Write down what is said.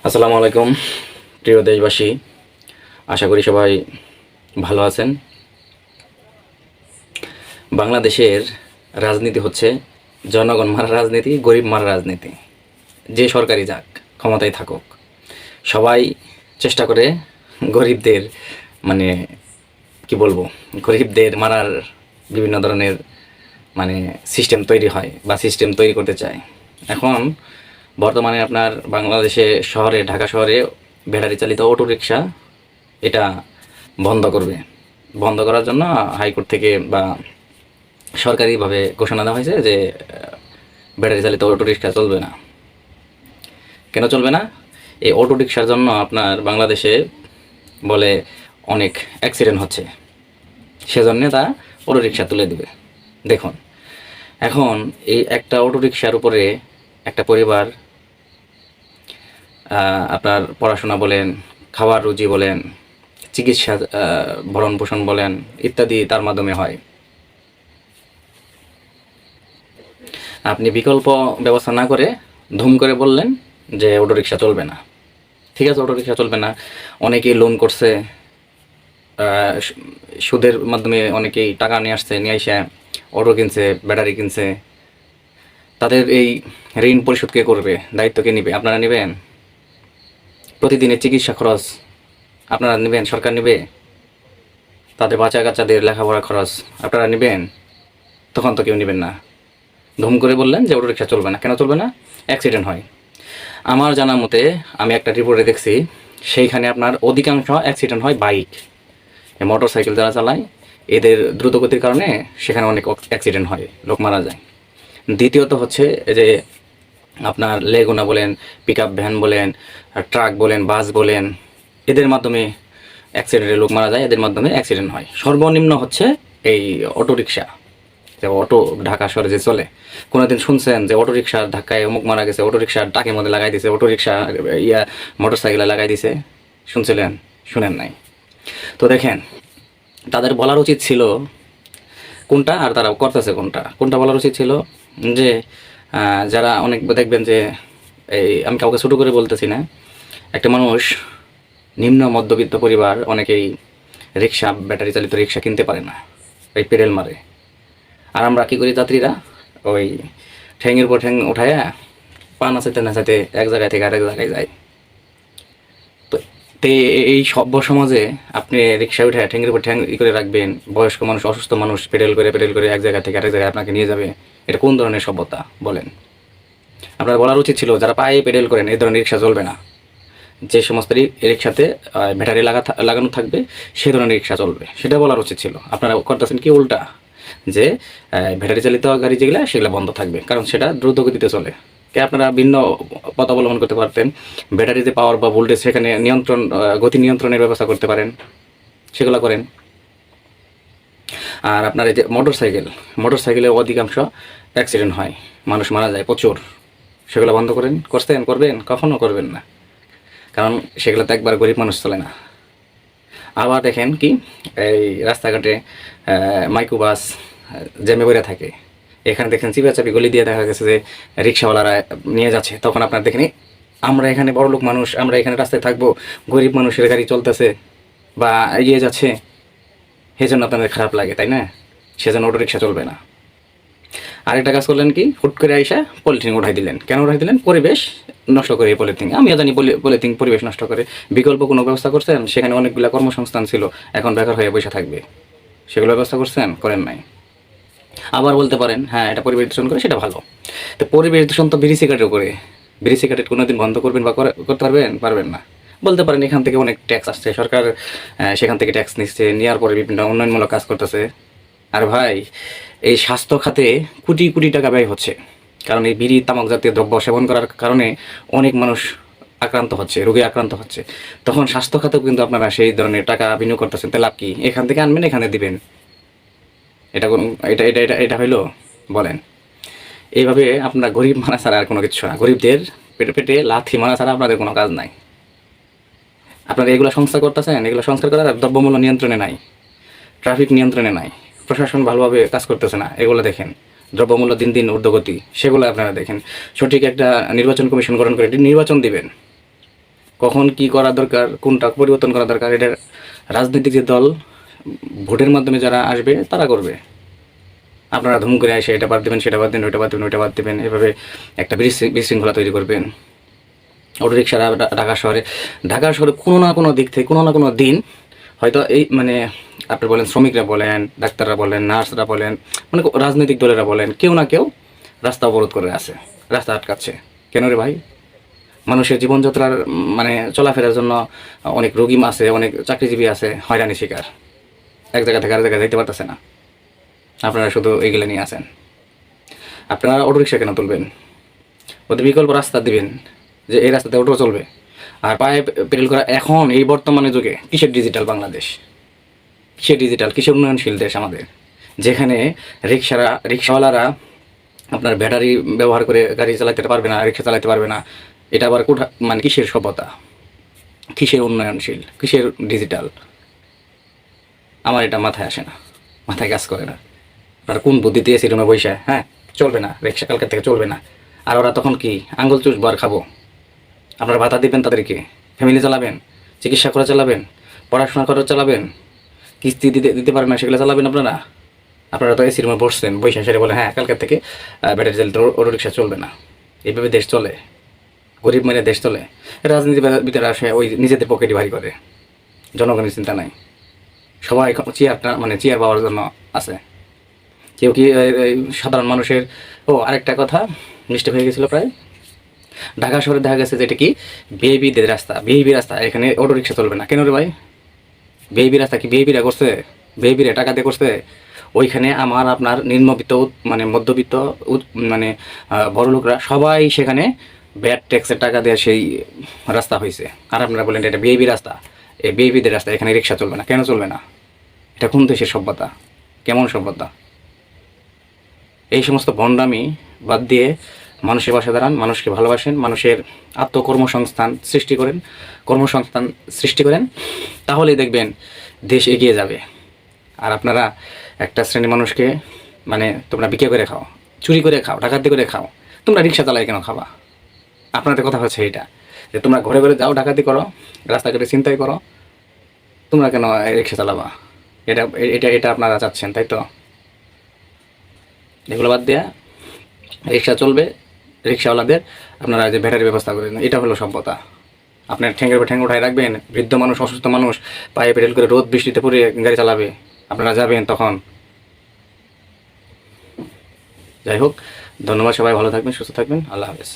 আসসালামু আলাইকুম প্রিয় দেশবাসী, আশা করি সবাই ভালো আছেন। বাংলাদেশের রাজনীতি হচ্ছে জনগণ মারার রাজনীতি, গরিব মারার রাজনীতি। যে সরকারি যাক, ক্ষমতায় থাকুক, সবাই চেষ্টা করে গরিবদের মানে কি বলবো, গরিবদের মারার বিভিন্ন ধরনের মানে সিস্টেম তৈরি হয় বা সিস্টেম তৈরি করতে চায়। এখন বর্তমানে আপনার বাংলাদেশে শহরে, ঢাকা শহরে ব্যাটারি চালিত অটো রিক্সা এটা বন্ধ করবে। বন্ধ করার জন্য হাইকোর্ট থেকে বা সরকারিভাবে ঘোষণা দেওয়া হয়েছে যে ব্যাটারি চালিত অটো রিক্সা চলবে না। কেন চলবে না? এই অটো রিক্সার জন্য আপনার বাংলাদেশে বলে অনেক অ্যাক্সিডেন্ট হচ্ছে, সেজন্য তারা অটো রিক্সা তুলে দেবে। দেখুন, এখন এই একটা অটো রিক্সার উপরে একটা পরিবার আপনার পড়াশোনা বলেন, খাওয়ার রুজি বলেন, চিকিৎসা ভরণ পোষণ বলেন, ইত্যাদি তার মাধ্যমে হয়। আপনি বিকল্প ব্যবস্থা না করে ধুম করে বললেন যে অটো রিক্সা চলবে না। ঠিক আছে, অটো রিক্সা চলবে না, অনেকেই লোন করছে, সুদের মাধ্যমে অনেকেই টাকা নিয়ে আসছে, নিয়ে এসে অটো কিনছে, ব্যাটারি কিনছে। তাদের এই ঋণ পরিশোধ কে করবে? দায়িত্ব কে নেবে? আপনারা নেবেন? প্রতিদিনের চিকিৎসা খরচ আপনারা নেবেন? সরকার নেবে? তাদের বাচ্চা কাচ্চাদের লেখাপড়া খরচ আপনারা নেবেন? তখন তো কেউ নেবেন না। ধুম করে বললেন যে অটো রিক্সা চলবে না। কেন চলবে না? অ্যাক্সিডেন্ট হয়। আমার জানা মতে আমি একটা রিপোর্টে দেখছি, সেইখানে আপনার অধিকাংশ অ্যাক্সিডেন্ট হয় বাইক, মোটর সাইকেল যারা চালায় এদের দ্রুতগতির কারণে সেখানে অনেক অ্যাক্সিডেন্ট হয়, লোক মারা যায়। দ্বিতীয়ত হচ্ছে যে আপনার লেগুনা বলেন, পিক আপ ভ্যান বলেন, ট্রাক বলেন, বাস বলেন, এদের মাধ্যমে অ্যাক্সিডেন্টে লোক মারা যায়, এদের মাধ্যমে অ্যাক্সিডেন্ট হয়। সর্বনিম্ন হচ্ছে এই অটো রিক্সা, যে অটো ঢাকা শহরে যে চলে। কোনোদিন শুনছেন যে অটো রিক্সার ধাক্কায় অমুক মারা গেছে, অটো রিক্সার টাকের মধ্যে লাগাই দিছে, অটো রিক্সা মোটর সাইকেলে লাগাই দিছে? শুনছিলেন? শুনেন নাই। তো দেখেন, তাদের বলার উচিত ছিল কোনটা আর তারা করতেছে কোনটা। কোনটা বলার উচিত ছিল যে যারা অনেক দেখবেন যে এই, আমি কাউকে ছোটো করে বলতেছি না, একটা মানুষ নিম্ন মধ্যবিত্ত পরিবার অনেকেই রিক্সা, ব্যাটারি চালিত রিক্সা কিনতে পারে না, এই পেডেল মারে। আর আমরা কী করি যাত্রীরা? ওই ঠ্যাঙের উপর ঠ্যাং উঠায়া পা নাচাইতে নাচাইতে এক জায়গায় থেকে আরেক জায়গায় যায়। তো তে এই সভ্য সমাজে আপনি রিক্সা উঠে ঠ্যাঙের উপর ঠ্যাং করে রাখবেন, বয়স্ক মানুষ, অসুস্থ মানুষ পেডেল করে এক জায়গা থেকে আরেক জায়গায় আপনাকে নিয়ে যাবে? এটা কোন ধরনের সভ্যতা বলেন? আপনার বলার উচিত ছিল যারা পায়ে পেডেল করেন এই ধরনের রিক্সা চলবে না। যে সমস্ত রিক্সাতে ব্যাটারি লাগানো থাকবে সেই ধরনের রিক্সা চলবে, সেটা বলার উচিত ছিল। আপনারা করতেছেন কি উল্টা, যে ব্যাটারি চালিত গাড়ি যেগুলো সেগুলো বন্ধ থাকবে, কারণ সেটা দ্রুত গতিতে চলে। আপনারা ভিন্ন পথ অবলম্বন করতে পারতেন, ব্যাটারিতে পাওয়ার বা ভোল্টেজ সেখানে নিয়ন্ত্রণ, গতি নিয়ন্ত্রণের ব্যবস্থা করতে পারেন, সেগুলো করেন। আর আপনার এই যে মোটর সাইকেলে অধিকাংশ অ্যাক্সিডেন্ট হয়, মানুষ মারা যায় প্রচুর, সেগুলো বন্ধ করেন। করবেন? কখনও করবেন না, কারণ সেগুলোতে একবার গরিব মানুষ চলে না। আবার দেখেন কি, এই রাস্তাঘাটে মাইক্রোবাস জ্যামে পড়ে থাকে, এখানে দেখেন চিপাচাপি গলি দিয়ে দেখা গেছে যে রিক্সাওয়ালারা নিয়ে যাচ্ছে। তখন আপনার দেখেন আমরা এখানে বড়লোক মানুষ, আমরা এখানে রাস্তায় থাকবো, গরিব মানুষের গাড়ি চলতেছে বা এগিয়ে যাচ্ছে, সেজন্য আপনাদের খারাপ লাগে, তাই না? সেজন্য অটো রিক্সা চলবে না। আরেকটা কাজ করলেন কি, হুট করে আইসা পলিথিন উঠাই দিলেন। কেন উঠাই দিলেন? পরিবেশ নষ্ট করে এই পলিথিন। আমিও জানি পলিথিন পরিবেশ নষ্ট করে। বিকল্প কোনো ব্যবস্থা করছেন? সেখানে অনেকগুলো কর্মসংস্থান ছিল, এখন বেকার হয়ে বসে থাকবে, সেগুলো ব্যবস্থা করছেন? করেন নাই। আবার বলতে পারেন হ্যাঁ এটা পরিবেশ দূষণ করে, সেটা ভালো। তো পরিবেশ দূষণ তো বিড়ি সিগারেটও করে। বিড়ি সিগারেট কোনোদিন বন্ধ করবেন বা করতে পারবেন না। বলতে পারেন এখান থেকে অনেক ট্যাক্স আসছে, সরকার সেখান থেকে ট্যাক্স নিচ্ছে, নেওয়ার পরে বিভিন্ন উন্নয়নমূলক কাজ করতেছে। আর ভাই, এই স্বাস্থ্য খাতে কোটি কোটি টাকা ব্যয় হচ্ছে, কারণ এই বিড়ি তামাক জাতীয় দ্রব্য সেবন করার কারণে অনেক মানুষ আক্রান্ত হচ্ছে, রোগে আক্রান্ত হচ্ছে। তখন স্বাস্থ্য খাতেও কিন্তু আপনারা সেই ধরনের টাকা বিনিয়োগ করতেছেন, তাহলে লাভ কি? এখান থেকে আনবেন, এখানে দিবেন, এটা কোন এটা এটা এটা এটা হইলো? বলেন। এইভাবে আপনারা গরিব মারা ছাড়া আর কোনো কিছু না, গরিবদের পেটে পেটে লাথি মারা ছাড়া আপনাদের কোনো কাজ নাই। আপনারা এগুলো সংস্কার করতেছেন, এগুলো সংস্কার করার দ্রব্যমূল্য নিয়ন্ত্রণে নাই, ট্রাফিক নিয়ন্ত্রণে নাই, প্রশাসন ভালোভাবে কাজ করতেছে না, এগুলো দেখেন। দ্রব্যমূল্য দিন দিন ঊর্ধ্বগতি, সেগুলো আপনারা দেখেন। সঠিক একটা নির্বাচন কমিশন গঠন করে নির্বাচন দিবেন, কখন কি করা দরকার, কোনটা পরিবর্তন করা দরকার, এটা রাজনৈতিক যে দল ভোটের মাধ্যমে যারা আসবে তারা করবে। আপনারা ধুম করে এসে এটা বাদ দেবেন, সেটা বাদ দেবেন, ওইটা বাদ দেবেন, ওইটা বাদ দেবেন, এভাবে একটা বিশৃঙ্খলা তৈরি করবেন। অটো রিক্সারা ঢাকা শহরে কোনো না কোনো দিক থেকে কোনো না কোনো দিন হয়তো এই মানে আপনি বলেন শ্রমিকরা বলেন, ডাক্তাররা বলেন, নার্সরা বলেন, মানে রাজনৈতিক দলেরা বলেন, কেউ না কেউ রাস্তা অবরোধ করে আছে, রাস্তা আটকাচ্ছে। কেন রে ভাই? মানুষের জীবনযাত্রার মানে চলাফেরার জন্য অনেক রোগী আছে, অনেক চাকরিজীবী আছে হয়রানি শিকার, এক জায়গা থেকে আরেক জায়গায় যাইতে পারতেছে না। আপনারা শুধু এইগুলো নিয়ে আসেন। আপনারা অটো রিক্সা কেন তুলবেন? ওদের বিকল্প রাস্তা দিবেন যে এই রাস্তাতে অটো চলবে। আর পায়ে পেডেল করা এখন এই বর্তমানে যুগে কিসের ডিজিটাল বাংলাদেশ, কিসের ডিজিটাল, কিসের উন্নয়নশীল দেশ আমাদের, যেখানে রিক্সাওয়ালারা আপনার ব্যাটারি ব্যবহার করে গাড়ি চালাতে পারবে না, রিক্সা চালাতে পারবে না। এটা আবার মানে কিসের সভ্যতা, কিসের উন্নয়নশীল, কিসের ডিজিটাল? আমার এটা মাথায় আসে না, মাথায় কাজ করে না। আপনারা কোন বুদ্ধি দিয়েছি রুমে বৈশা? হ্যাঁ, চলবে না রিক্সা, কালকের থেকে চলবে না। আর ওরা তখন কি আঙ্গুল চুষবো আর খাবো? আপনারা ভাতা দিবেন তাদেরকে, ফ্যামিলি চালাবেন, চিকিৎসা করে চালাবেন, পড়াশোনা করে চালাবেন, কিস্তি দিতে পারেন না সেগুলো চালাবেন আপনারা। আপনারা তো এসি রুমে বসছেন, বৈশা সেরে বলে হ্যাঁ কালকের থেকে ব্যাটারি চালিত অটো রিক্সা চলবে না। এইভাবে দেশ চলে? গরিব মেরে দেশ চলে? রাজনীতিবিদেরা আসে ওই নিজেদের পকেটে ভারী করে, জনগণের চিন্তা নাই। সবাই চেয়ারটা মানে চেয়ার পাওয়ার জন্য আছে। কেউ কি সাধারণ মানুষের আরেকটা কথা মিস্টেক হয়ে গেছিলো প্রায়। ঢাকা শহরে দেখা গেছে যে এটা কি ভিআইপিদের রাস্তা, ভিআইপি রাস্তা, এখানে অটো রিক্সা চলবে না। কেন রে ভাই? ভিআইপি রাস্তা কি ভিআইপিরা করছে? ভিআইপিরা টাকা দিয়ে করছে? ওইখানে আমার আপনার নিম্নবিত্ত মানে মধ্যবিত্ত মানে বড় লোকরা সবাই সেখানে ব্যাড ট্যাক্সের টাকা দিয়ে সেই রাস্তা হয়েছে। আর আপনারা বলেন এটা ভিআইপি রাস্তা, এই ভিআইপিদের রাস্তা, এখানে রিক্সা চলবে না। কেন চলবে না? এটা কোন দেশের সভ্যতা? কেমন সভ্যতা? এই সমস্ত ভণ্ডামি বাদ দিয়ে মানুষের পাশে দাঁড়ান, মানুষকে ভালোবাসেন, মানুষের কর্মসংস্থান সৃষ্টি করেন, তাহলেই দেখবেন দেশ এগিয়ে যাবে। আর আপনারা একটা শ্রেণীর মানুষকে মানে তোমরা বিক্রি করে খাও, চুরি করে খাও, ডাকাতি করে খাও, তোমরা রিক্সা চালাই কেন খাবা? আপনাদের কথা হচ্ছে এটা যে তোমরা ঘরে ঘরে যাও, ডাকাতি করো, রাস্তাঘাটে চিন্তাই করো, তোমরা কেন রিক্সা চালাবা? এটা এটা এটা আপনারা চাচ্ছেন, তাই তো? এগুলো বাদ দেয়া রিক্সা চলবে, রিক্সাওয়ালাদের আপনারা যে ব্যাটারি ব্যবস্থা করে দেন, এটা হলো সভ্যতা। আপনার ঠ্যাঙ্গের উপর ঠ্যাং উঠায় রাখবেন, বৃদ্ধ মানুষ, অসুস্থ মানুষ পায়ে পেডেল করে রোদ বৃষ্টিতে পড়ে গাড়ি চালাবে, আপনারা যাবেন তখন? যাই হোক, ধন্যবাদ, সবাই ভালো থাকবেন, সুস্থ থাকবেন, আল্লাহ হাফেজ।